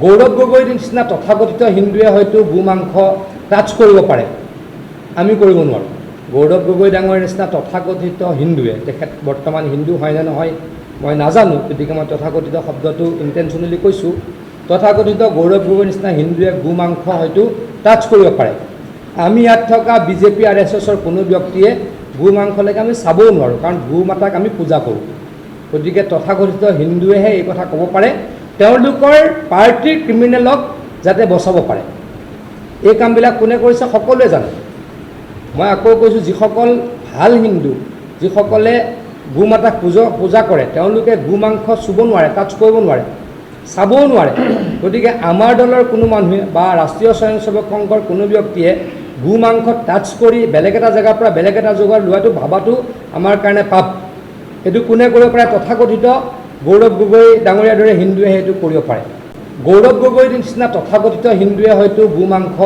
গৌৰৱ গগৈৰ নিচিনা তথাকথিত হিন্দুৱে হয়তো গো মাংস টাচ কৰিব পাৰে, আমি কৰিব নোৱাৰোঁ। গৌৰৱ গগৈ ডাঙৰীৰ নিচিনা তথাকথিত হিন্দুৱে, তেখেত বৰ্তমান হিন্দু হয় নে নহয় মই নাজানো, গতিকে মই তথাকথিত শব্দটো ইণ্টেনশ্যনেলি কৈছোঁ। তথাকথিত গৌৰৱ গগৈৰ নিচিনা হিন্দুৱে গো মাংস হয়তো টাচ কৰিব পাৰে। আমি ইয়াত থকা বিজেপি RSSৰ কোনো ব্যক্তিয়ে গো মাংসলৈকে আমি চাবও নোৱাৰোঁ, কাৰণ গো মাতাক আমি পূজা কৰোঁ। গতিকে তথাকথিত হিন্দুৱেহে এই কথা ক'ব পাৰে, তেওঁলোকৰ পাৰ্টিৰ ক্ৰিমিনেলক যাতে বচাব পাৰে। এই কামবিলাক কোনে কৰিছে সকলোৱে জানে। মই আকৌ কৈছোঁ, যিসকল ভাল হিন্দু, যিসকলে গো মাতাক পূজা কৰে, তেওঁলোকে গো মাংস চুব নোৱাৰে, টাচ কৰিব নোৱাৰে, চাবও নোৱাৰে। গতিকে আমাৰ দলৰ কোনো মানুহে বা ৰাষ্ট্ৰীয় স্বয়ংসেৱক সংঘৰ কোনো ব্যক্তিয়ে গো মাংস টাচ কৰি বেলেগ এটা জেগাৰ পৰা বেলেগ এটা জেগাত লোৱাটো ভাবাটো আমাৰ কাৰণে পাপ। এইটো কোনে কৰিব পাৰে? তথাকথিত গৌৰৱ গগৈ ডাঙৰীয়াৰ দৰে হিন্দুৱে সেইটো কৰিব পাৰে। গৌৰৱ গগৈৰ নিচিনা তথাকথিত হিন্দুৱে হয়তো গো মাংস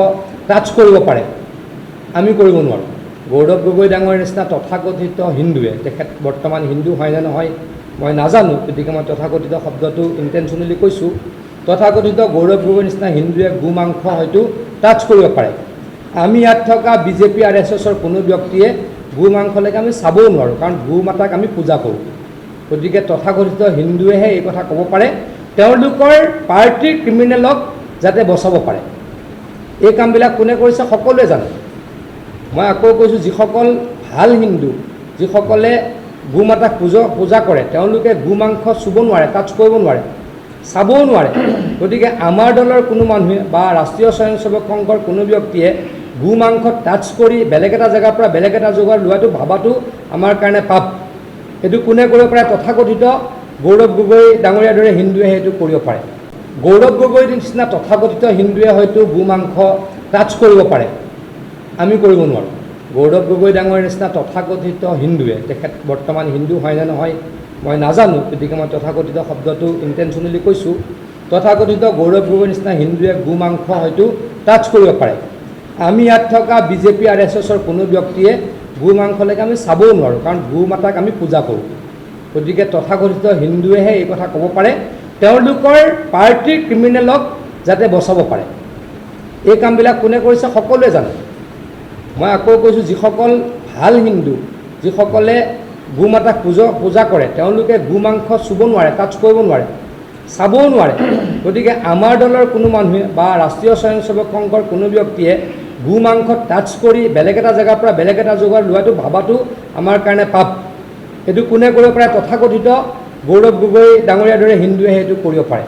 টাচ কৰিব পাৰে, আমি কৰিব নোৱাৰোঁ। গৌৰৱ গগৈ ডাঙৰীৰ নিচিনা তথাকথিত হিন্দুৱে, তেখেত বৰ্তমান হিন্দু হয় নে নহয় মই নাজানো, গতিকে মই তথাকথিত শব্দটো ইণ্টেনশ্যনেলি কৈছোঁ। তথাকথিত গৌৰৱ গগৈৰ নিচিনা হিন্দুৱে গো মাংস হয়তো টাচ কৰিব পাৰে। আমি ইয়াত থকা বিজেপি RSSৰ কোনো ব্যক্তিয়ে গো মাংসলৈকে আমি চাবও নোৱাৰোঁ, কাৰণ গো মাতাক আমি পূজা কৰোঁ। গতিকে তথাকথিত হিন্দুৱেহে এই কথা ক'ব পাৰে, তেওঁলোকৰ পাৰ্টিৰ ক্ৰিমিনেলক যাতে বচাব পাৰে। এই কামবিলাক কোনে কৰিছে সকলোৱে জানে। মই আকৌ কৈছোঁ, যিসকল ভাল হিন্দু, যিসকলে গো মাতাক পূজা কৰে, তেওঁলোকে গো মাংস চুব নোৱাৰে, টাচ কৰিব নোৱাৰে, চাবও নোৱাৰে। গতিকে আমাৰ দলৰ কোনো মানুহে বা ৰাষ্ট্ৰীয় স্বয়ংসেৱক সংঘৰ কোনো ব্যক্তিয়ে গো মাংস টাচ কৰি বেলেগ এটা জেগাৰ পৰা বেলেগ এটা জেগাত লোৱাটো ভাবাটো আমাৰ কাৰণে পাপ। এইটো কোনে কৰিব পাৰে? তথাকথিত গৌৰৱ গগৈ ডাঙৰীয়াৰ দৰে হিন্দুৱে সেইটো কৰিব পাৰে। গৌৰৱ গগৈৰ নিচিনা তথাকথিত হিন্দুৱে হয়তো গো মাংস টাচ কৰিব পাৰে, আমি কৰিব নোৱাৰোঁ। গৌৰৱ গগৈ ডাঙৰীয়াৰ নিচিনা তথাকথিত হিন্দুৱে, তেখেত বৰ্তমান হিন্দু হয় নে নহয় মই নাজানো, গতিকে মই তথাকথিত শব্দটো ইণ্টেনশ্যনেলি কৈছোঁ। তথাকথিত গৌৰৱ গগৈৰ নিচিনা হিন্দুৱে গো মাংস হয়তো টাচ কৰিব পাৰে। আমি ইয়াত থকা বিজেপি RSSৰ কোনো ব্যক্তিয়ে গো মাংসলৈকে আমি চাবও নোৱাৰোঁ, কাৰণ গো মাতাক আমি পূজা কৰোঁ। গতিকে তথাকথিত হিন্দুৱেহে এই কথা ক'ব পাৰে, তেওঁলোকৰ পাৰ্টিৰ ক্ৰিমিনেলক যাতে বচাব পাৰে। এই কামবিলাক কোনে কৰিছে সকলোৱে জানে। মই আকৌ কৈছোঁ, যিসকল ভাল হিন্দু, যিসকলে গো মাতাক পূজা কৰে, তেওঁলোকে গো মাংস চুব নোৱাৰে, টাচ কৰিব নোৱাৰে, চাবও নোৱাৰে। গতিকে আমাৰ দলৰ কোনো মানুহে বা ৰাষ্ট্ৰীয় স্বয়ংসেৱক সংঘৰ কোনো ব্যক্তিয়ে গো মাংস টাচ কৰি বেলেগ এটা জেগাৰ পৰা বেলেগ এটা জেগাত লোৱাটো ভাবাটো আমাৰ কাৰণে পাপ। এইটো কোনে কৰিব পাৰে? তথাকথিত গৌৰৱ গগৈ ডাঙৰীয়াৰ দৰে হিন্দুৱে সেইটো কৰিব পাৰে।